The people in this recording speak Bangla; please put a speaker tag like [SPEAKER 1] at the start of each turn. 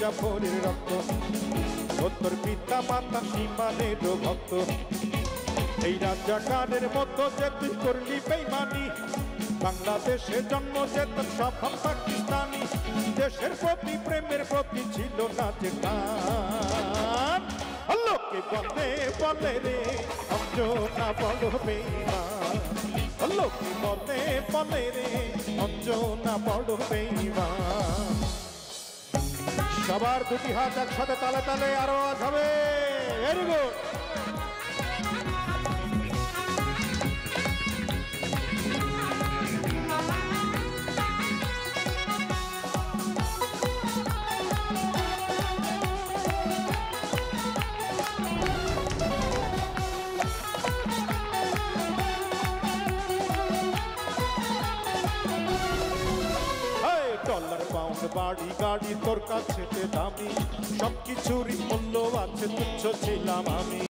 [SPEAKER 1] জাফরের রক্ত, তোর পিতা মাতা ইমানেরও ভক্ত। এই রাজাকারের মতো যে তুই করলি বেইমানি, বাংলাদেশে জন্ম যে তোর স্বভাব পাকিস্তানি, দেশের প্রতি প্রেমের প্রতি ছিল না যে টান। লোকে বলে বলে রে অঞ্জনা বড় বেইমান, লোকে বলে বলে রে অঞ্জনা বড় বেইমান। সবার দুটি হাত একসাথে তালে তালে আরো আওয়াজ হবে। Very good. ডলার পাউন্ড বাড়ি গাড়ি তোর কাছে দামি, সবকিছুরই মূল্য আছে, তুচ্ছ ছিলাম আমি।